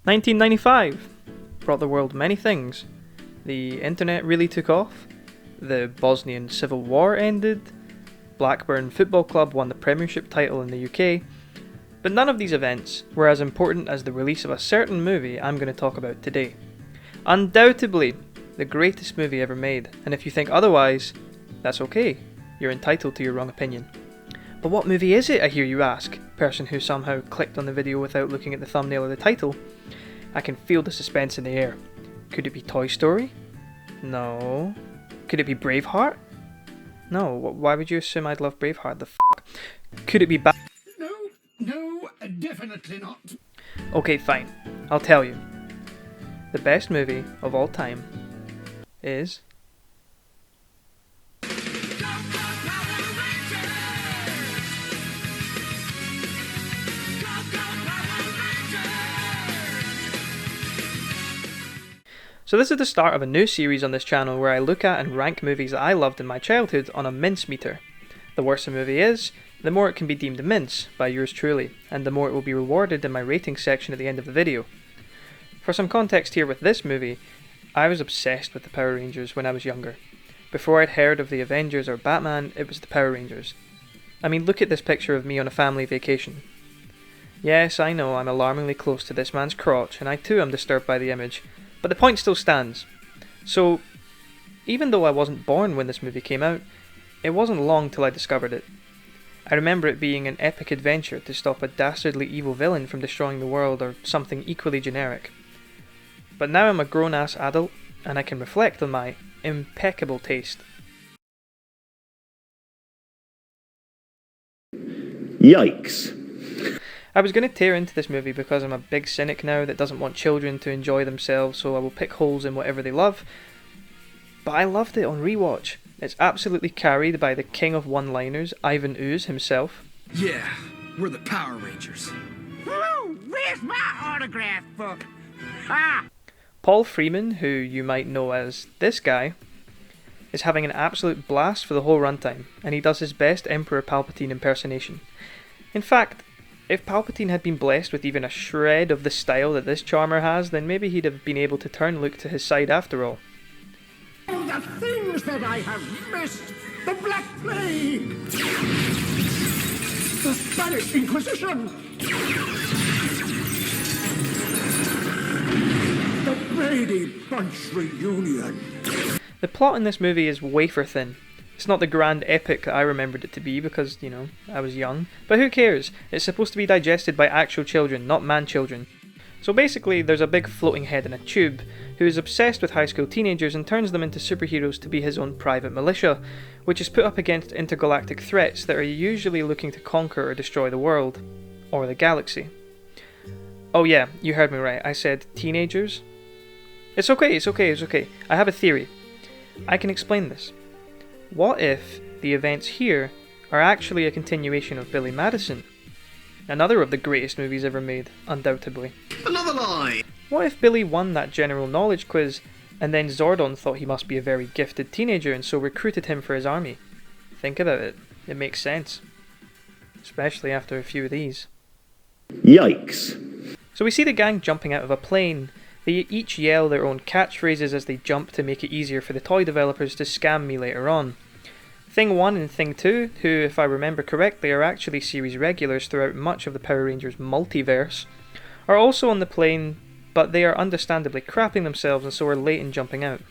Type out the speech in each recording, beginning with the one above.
1995 brought the world many things. The internet really took off, the Bosnian Civil War ended, Blackburn Football Club won the Premiership title in the UK, but none of these events were as important as the release of a certain movie I'm going to talk about today. Undoubtedly, the greatest movie ever made, and if you think otherwise, that's okay, you're entitled to your wrong opinion. But what movie is it, I hear you ask, person who somehow clicked on the video without looking at the thumbnail or the title? I can feel the suspense in the air. Could it be Toy Story? No. Could it be Braveheart? No, why would you assume I'd love Braveheart, the fuck? Could it be No, definitely not. Okay, fine. I'll tell you. The best movie of all time is... So this is the start of a new series on this channel where I look at and rank movies that I loved in my childhood on a mince meter. The worse a movie is, the more it can be deemed a mince by yours truly, and the more it will be rewarded in my ratings section at the end of the video. For some context here with this movie, I was obsessed with the Power Rangers when I was younger. Before I'd heard of the Avengers or Batman, it was the Power Rangers. I mean, look at this picture of me on a family vacation. Yes, I know I'm alarmingly close to this man's crotch, and I too am disturbed by the image, but the point still stands. So, even though I wasn't born when this movie came out, it wasn't long till I discovered it. I remember it being an epic adventure to stop a dastardly evil villain from destroying the world or something equally generic. But now I'm a grown-ass adult, and I can reflect on my impeccable taste. Yikes. I was going to tear into this movie because I'm a big cynic now that doesn't want children to enjoy themselves, so I will pick holes in whatever they love. But I loved it on rewatch. It's absolutely carried by the king of one-liners, Ivan Ooze himself. Yeah, we're the Power Rangers. Woo! Where's my autograph book? Ah! Paul Freeman, who you might know as this guy, is having an absolute blast for the whole runtime, and he does his best Emperor Palpatine impersonation. In fact, if Palpatine had been blessed with even a shred of the style that this charmer has, then maybe he'd have been able to turn Luke to his side after all. Oh, the things that I have missed! The Black Plague! The Spanish Inquisition! The Brady Bunch reunion! The plot in this movie is wafer thin. It's not the grand epic that I remembered it to be because, you know, I was young. But who cares? It's supposed to be digested by actual children, not man-children. So basically, there's a big floating head in a tube who is obsessed with high school teenagers and turns them into superheroes to be his own private militia, which is put up against intergalactic threats that are usually looking to conquer or destroy the world. Or the galaxy. Oh yeah, you heard me right, I said teenagers. It's okay. I have a theory. I can explain this. What if the events here are actually a continuation of Billy Madison? Another of the greatest movies ever made, undoubtedly. Another lie! What if Billy won that general knowledge quiz, and then Zordon thought he must be a very gifted teenager and so recruited him for his army? Think about it. It makes sense. Especially after a few of these. Yikes. So we see the gang jumping out of a plane. They each yell their own catchphrases as they jump to make it easier for the toy developers to scam me later on. Thing 1 and Thing 2, who, if I remember correctly, are actually series regulars throughout much of the Power Rangers multiverse, are also on the plane, but they are understandably crapping themselves and so are late in jumping out.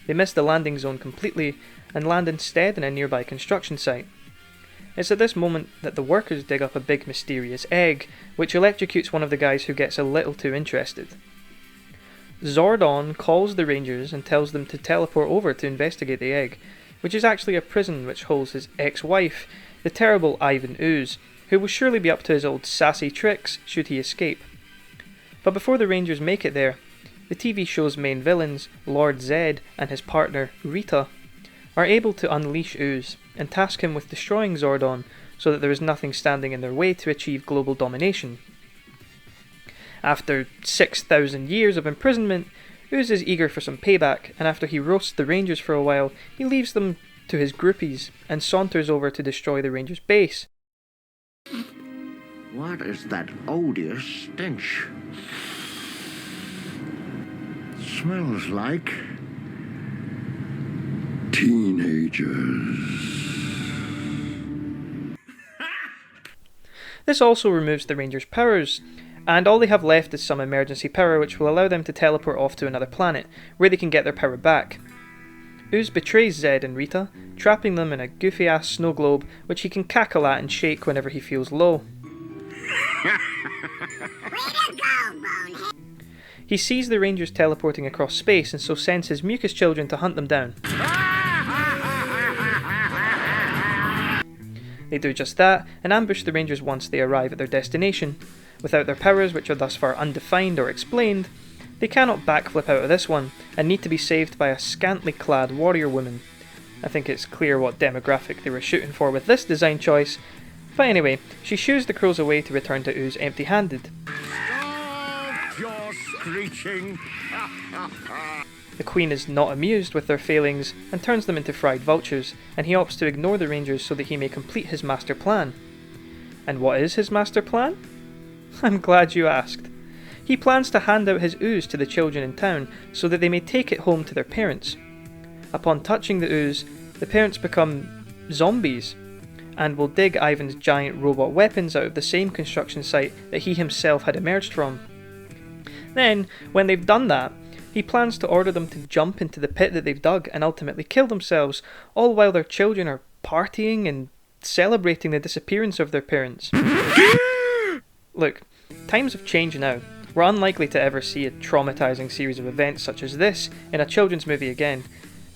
They miss the landing zone completely and land instead in a nearby construction site. It's at this moment that the workers dig up a big mysterious egg, which electrocutes one of the guys who gets a little too interested. Zordon calls the Rangers and tells them to teleport over to investigate the egg, which is actually a prison which holds his ex-wife, the terrible Ivan Ooze, who will surely be up to his old sassy tricks should he escape. But before the Rangers make it there, the TV show's main villains, Lord Zed and his partner, Rita, are able to unleash Ooze and task him with destroying Zordon so that there is nothing standing in their way to achieve global domination. After 6,000 years of imprisonment, Ooze is eager for some payback, and after he roasts the Rangers for a while, he leaves them to his groupies and saunters over to destroy the Rangers' base. What is that odious stench? smells like teenagers. This also removes the Rangers' powers, and all they have left is some emergency power which will allow them to teleport off to another planet, where they can get their power back. Ooze betrays Zed and Rita, trapping them in a goofy-ass snow globe which he can cackle at and shake whenever he feels low. He sees the Rangers teleporting across space and so sends his mucus children to hunt them down. They do just that, and ambush the Rangers once they arrive at their destination. Without their powers, which are thus far undefined or explained, they cannot backflip out of this one, and need to be saved by a scantily clad warrior woman. I think it's clear what demographic they were shooting for with this design choice, but anyway, she shoos the crows away to return to Ooze empty-handed. Stop your screeching. The Queen is not amused with their failings and turns them into fried vultures, and he opts to ignore the Rangers so that he may complete his master plan. And what is his master plan? I'm glad you asked. He plans to hand out his ooze to the children in town so that they may take it home to their parents. Upon touching the ooze, the parents become zombies, and will dig Ivan's giant robot weapons out of the same construction site that he himself had emerged from. Then, when they've done that, he plans to order them to jump into the pit that they've dug and ultimately kill themselves, all while their children are partying and celebrating the disappearance of their parents. Look, times have changed now. We're unlikely to ever see a traumatizing series of events such as this in a children's movie again.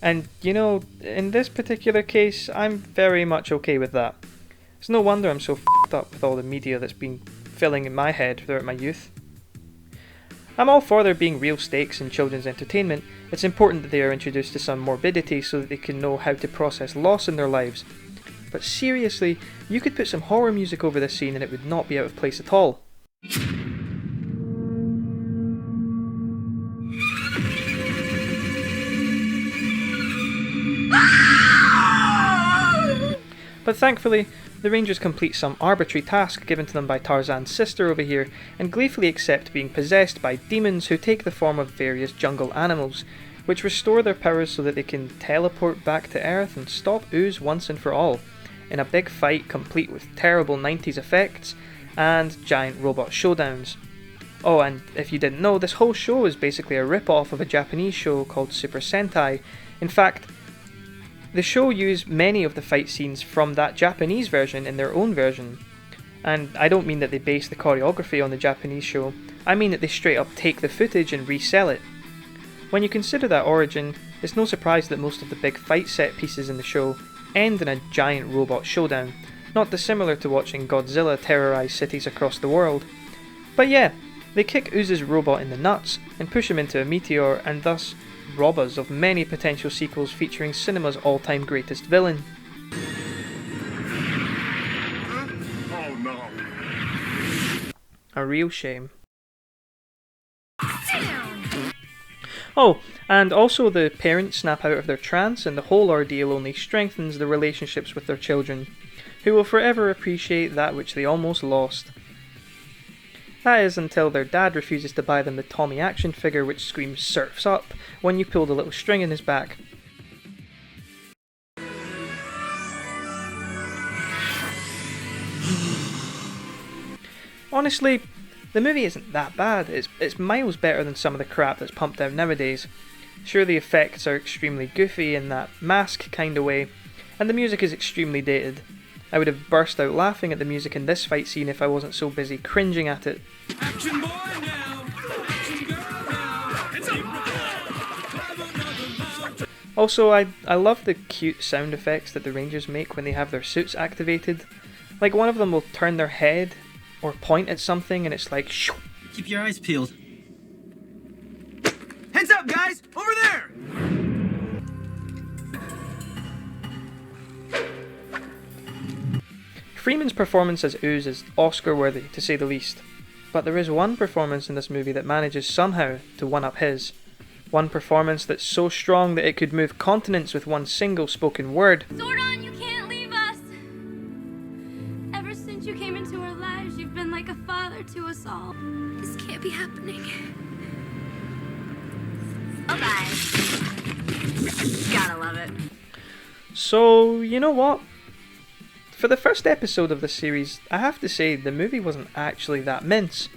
And, you know, in this particular case, I'm very much okay with that. It's no wonder I'm so f***ed up with all the media that's been filling in my head throughout my youth. I'm all for there being real stakes in children's entertainment. It's important that they are introduced to some morbidity so that they can know how to process loss in their lives. But seriously, you could put some horror music over this scene and it would not be out of place at all. But thankfully, the Rangers complete some arbitrary task given to them by Tarzan's sister over here, and gleefully accept being possessed by demons who take the form of various jungle animals, which restore their powers so that they can teleport back to Earth and stop Ooze once and for all, in a big fight complete with terrible 90s effects and giant robot showdowns. Oh, and if you didn't know, this whole show is basically a rip-off of a Japanese show called Super Sentai. In fact, the show used many of the fight scenes from that Japanese version in their own version. And I don't mean that they base the choreography on the Japanese show, I mean that they straight up take the footage and resell it. When you consider that origin, it's no surprise that most of the big fight set pieces in the show end in a giant robot showdown, not dissimilar to watching Godzilla terrorize cities across the world. But yeah, they kick Ooze's robot in the nuts and push him into a meteor, and thus rob us of many potential sequels featuring cinema's all-time greatest villain. Oh no. A real shame. Oh, and also the parents snap out of their trance, and the whole ordeal only strengthens the relationships with their children, who will forever appreciate that which they almost lost. That is until their dad refuses to buy them the Tommy action figure which screams "Surf's Up" when you pull the little string in his back. Honestly, the movie isn't that bad. It's miles better than some of the crap that's pumped out nowadays. Sure, the effects are extremely goofy in that mask kind of way, and the music is extremely dated. I would have burst out laughing at the music in this fight scene if I wasn't so busy cringing at it. Action boy now! Action girl now! It's a Also, I love the cute sound effects that the Rangers make when they have their suits activated. Like, one of them will turn their head or point at something and it's like shoo. Keep your eyes peeled. Heads up, guys! Over there! Freeman's performance as Ooze is Oscar-worthy, to say the least. But there is one performance in this movie that manages somehow to one-up his. One performance that's so strong that it could move continents with one single spoken word. Zordon, you can't leave us! Ever since you came into our lives, you've been like a father to us all. This can't be happening. Bye-bye. Gotta love it. So, you know what? For the first episode of this series, I have to say the movie wasn't actually that mince.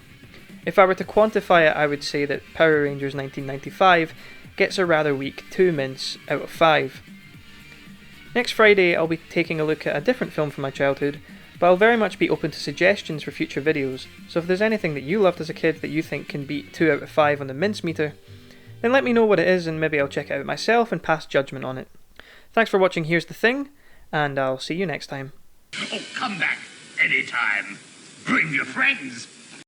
If I were to quantify it, I would say that Power Rangers 1995 gets a rather weak 2 mince out of 5. Next Friday, I'll be taking a look at a different film from my childhood, but I'll very much be open to suggestions for future videos, so if there's anything that you loved as a kid that you think can beat 2 out of 5 on the mince meter, then let me know what it is and maybe I'll check it out myself and pass judgment on it. Thanks for watching Here's the Thing, and I'll see you next time. Oh, come back anytime. Bring your friends.